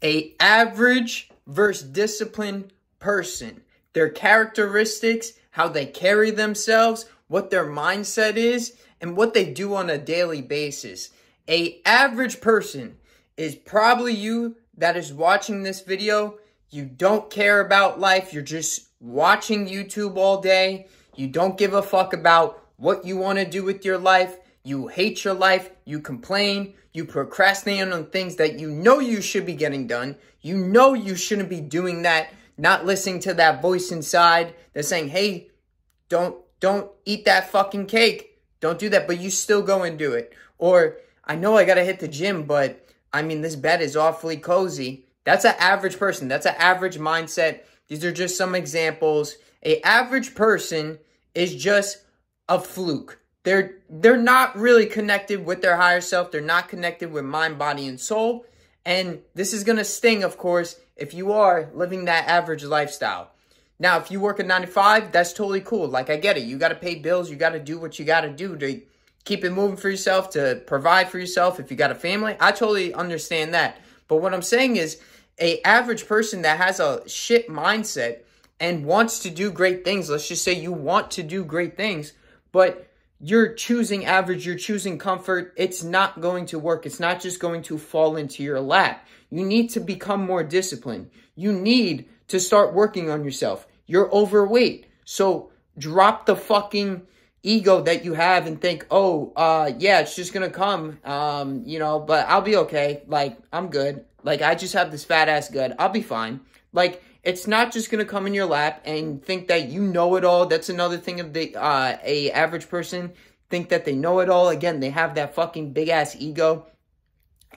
A average versus disciplined person. Their characteristics, how they carry themselves, what their mindset is, and what they do on a daily basis. A average person is probably you that is watching this video. You don't care about life. You're just watching YouTube all day. You don't give a fuck about what you want to do with your life. You hate your life. You complain. You procrastinate on things that you know you should be getting done. You know you shouldn't be doing that. Not listening to that voice inside that's saying, hey, don't eat that fucking cake. Don't do that. But you still go and do it. Or, I know I got to hit the gym, but I mean, this bed is awfully cozy. That's an average person. That's an average mindset. These are just some examples. An average person is just a fluke. They're not really connected with their higher self. They're not connected with mind, body, and soul. And this is going to sting, of course, if you are living that average lifestyle. Now, if you work at 9 to 5, that's totally cool. Like, I get it. You got to pay bills. You got to do what you got to do to keep it moving for yourself, to provide for yourself. If you got a family, I totally understand that. But what I'm saying is, a average person that has a shit mindset and wants to do great things, let's just say you want to do great things, but you're choosing average, you're choosing comfort, it's not going to work. It's not just going to fall into your lap. You need to become more disciplined. You need to start working on yourself. You're overweight. So drop the fucking ego that you have and think, oh, yeah, it's just going to come, but I'll be okay. Like, I'm good. Like, I just have this fat ass gut. I'll be fine. Like, it's not just going to come in your lap and think that you know it all. That's another thing of a average person think that they know it all. Again, they have that fucking big ass ego.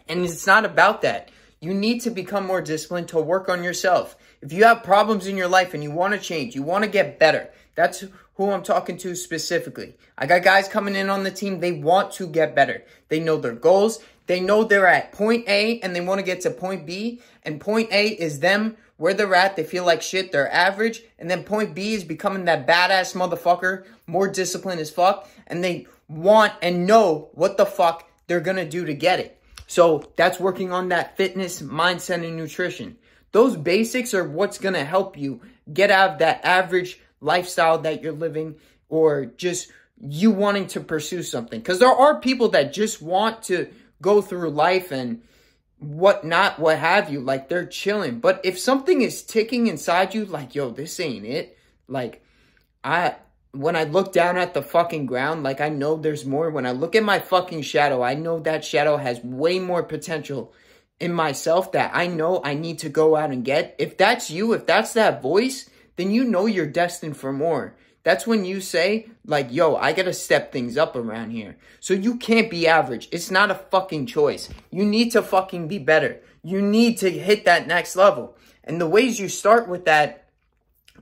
And it's not about that. You need to become more disciplined to work on yourself. If you have problems in your life and you want to change, you want to get better, that's who I'm talking to specifically. I got guys coming in on the team. They want to get better. They know their goals. They know they're at point A and they want to get to point B. And point A is them where they're at. They feel like shit. They're average. And then point B is becoming that badass motherfucker, more disciplined as fuck. And they want and know what the fuck they're going to do to get it. So that's working on that fitness, mindset, and nutrition. Those basics are what's going to help you get out of that average lifestyle that you're living, or just you wanting to pursue something. Because there are people that just want to go through life and whatnot, what have you. Like, they're chilling. But if something is ticking inside you, like, yo, this ain't it. Like, when I look down at the fucking ground, like, I know there's more. When I look at my fucking shadow, I know that shadow has way more potential in myself that I know I need to go out and get. If that's you, if that's that voice, then you know you're destined for more. That's when you say, like, yo, I gotta step things up around here. So you can't be average. It's not a fucking choice. You need to fucking be better. You need to hit that next level. And the ways you start with that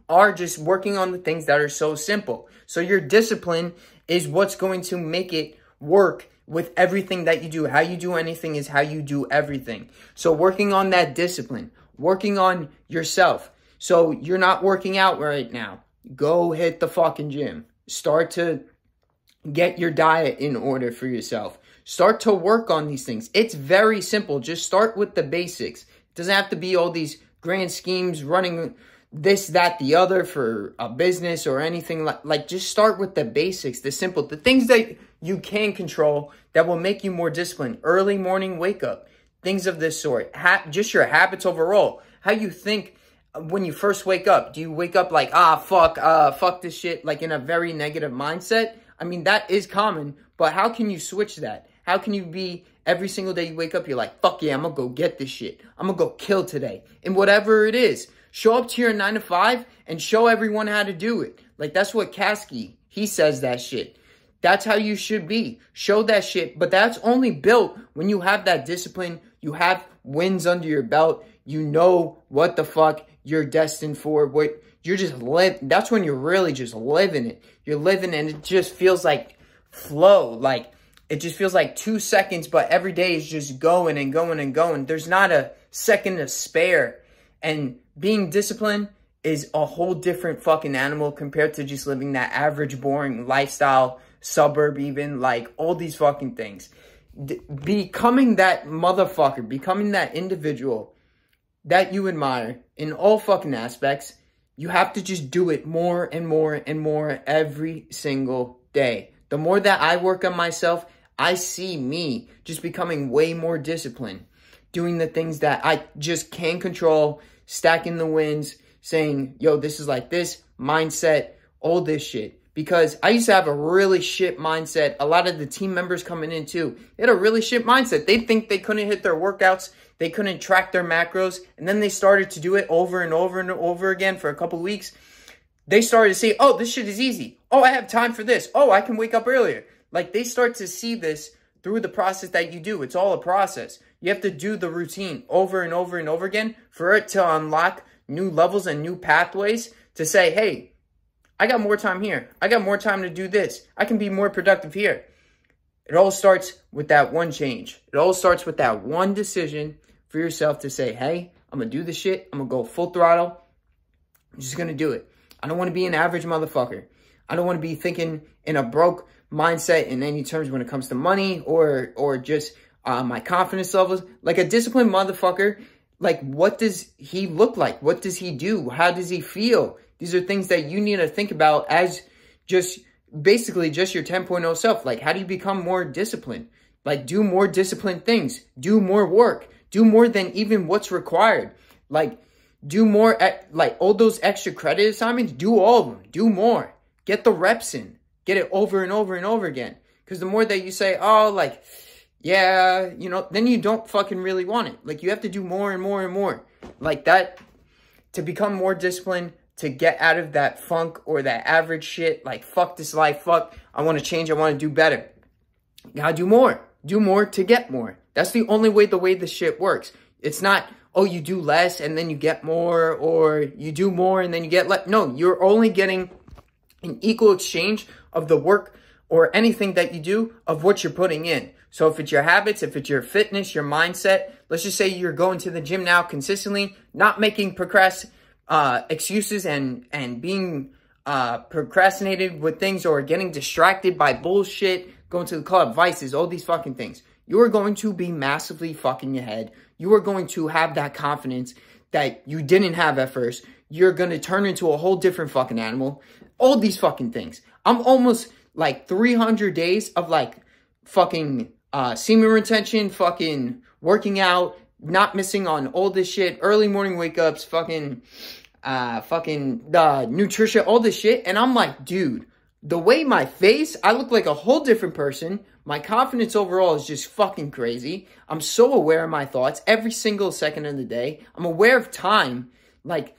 are just working on the things that are so simple. So your discipline is what's going to make it work with everything that you do. How you do anything is how you do everything. So working on that discipline, working on yourself. So you're not working out right now. Go hit the fucking gym. Start to get your diet in order for yourself. Start to work on these things. It's very simple. Just start with the basics. It doesn't have to be all these grand schemes running this, that, the other for a business or anything. Like just start with the basics, the simple, the things that you can control that will make you more disciplined. Early morning wake up, things of this sort. Just your habits overall. How you think when you first wake up. Do you wake up like, fuck this shit, like in a very negative mindset? I mean, that is common, but how can you switch that? How can you be every single day you wake up, you're like, fuck yeah, I'm gonna go get this shit. I'm gonna go kill today. And whatever it is, show up to your 9 to 5 and show everyone how to do it. Like, that's what Kasky, he says that shit. That's how you should be. Show that shit. But that's only built when you have that discipline. You have wins under your belt. You know what the fuck you're destined for. What you're just that's when you're really just living it. You're living and it just feels like flow. Like, it just feels like 2 seconds, but every day is just going and going and going. There's not a second to spare. And being disciplined is a whole different fucking animal compared to just living that average, boring lifestyle, suburb even, like all these fucking things. Becoming that motherfucker, becoming that individual that you admire in all fucking aspects, you have to just do it more and more and more every single day. The more that I work on myself, I see me just becoming way more disciplined, doing the things that I just can't control, stacking the wins, saying, yo, this is like this, mindset, all this shit. Because I used to have a really shit mindset. A lot of the team members coming in too, they had a really shit mindset. They think they couldn't hit their workouts. They couldn't track their macros. And then they started to do it over and over and over again for a couple of weeks. They started to say, oh, this shit is easy. Oh, I have time for this. Oh, I can wake up earlier. Like, they start to see this through the process that you do. It's all a process. You have to do the routine over and over and over again for it to unlock new levels and new pathways to say, hey, I got more time here. I got more time to do this. I can be more productive here. It all starts with that one change. It all starts with that one decision for yourself to say, hey, I'm going to do this shit. I'm going to go full throttle. I'm just going to do it. I don't want to be an average motherfucker. I don't want to be thinking in a broke mindset in any terms when it comes to money or just my confidence levels. Like a disciplined motherfucker, like what does he look like? What does he do? How does he feel? These are things that you need to think about as just basically just your 10.0 self. Like, how do you become more disciplined? Like, do more disciplined things. Do more work. Do more than even what's required. Like, do more, like, all those extra credit assignments, do all of them. Do more. Get the reps in. Get it over and over and over again. Because the more that you say, oh, like, yeah, you know, then you don't fucking really want it. Like, you have to do more and more and more. Like that, to become more disciplined, to get out of that funk or that average shit, like, fuck this life, fuck, I want to change, I want to do better. You gotta do more. Do more to get more. That's the only way, the way this shit works. It's not, oh, you do less and then you get more, or you do more and then you get less. No, you're only getting an equal exchange of the work or anything that you do of what you're putting in. So if it's your habits, if it's your fitness, your mindset, let's just say you're going to the gym now consistently, not making excuses and being procrastinated with things or getting distracted by bullshit, going to the club, vices, all these fucking things. You are going to be massively fucking ahead. You are going to have that confidence that you didn't have at first. You're going to turn into a whole different fucking animal. All these fucking things. I'm almost like 300 days of like fucking semen retention, fucking working out, not missing on all this shit, early morning wake ups, fucking nutrition, all this shit. And I'm like, dude, the way my face, I look like a whole different person. My confidence overall is just fucking crazy. I'm so aware of my thoughts every single second of the day. I'm aware of time. Like,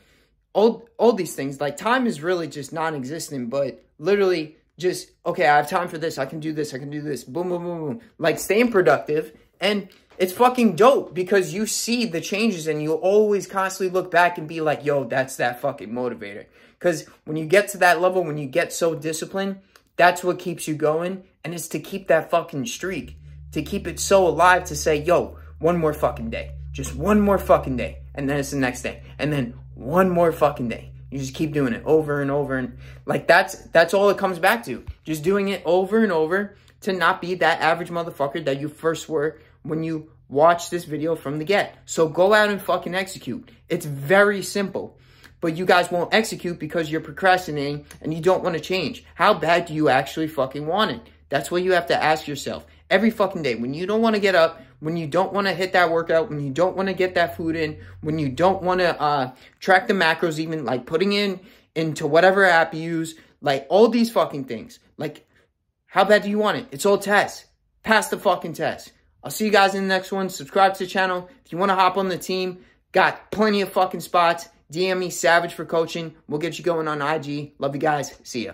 all these things. Like, time is really just non-existent, but literally just, okay, I have time for this. I can do this. I can do this. Boom, boom, boom, boom. Like, staying productive. And it's fucking dope because you see the changes and you always constantly look back and be like, yo, that's that fucking motivator. Because when you get to that level, when you get so disciplined, that's what keeps you going. And it's to keep that fucking streak, to keep it so alive, to say, yo, one more fucking day, just one more fucking day. And then it's the next day. And then one more fucking day. You just keep doing it over and over. And like, that's all it comes back to. Just doing it over and over to not be that average motherfucker that you first were when you watched this video from the get. So go out and fucking execute. It's very simple. But you guys won't execute because you're procrastinating and you don't want to change. How bad do you actually fucking want it? That's what you have to ask yourself every fucking day. When you don't want to get up, when you don't want to hit that workout, when you don't want to get that food in, when you don't want to track the macros, even like putting into whatever app you use, like all these fucking things. Like, how bad do you want it? It's all tests. Pass the fucking test. I'll see you guys in the next one. Subscribe to the channel. If you want to hop on the team, got plenty of fucking spots. DM me, Savage for coaching. We'll get you going on IG. Love you guys. See ya.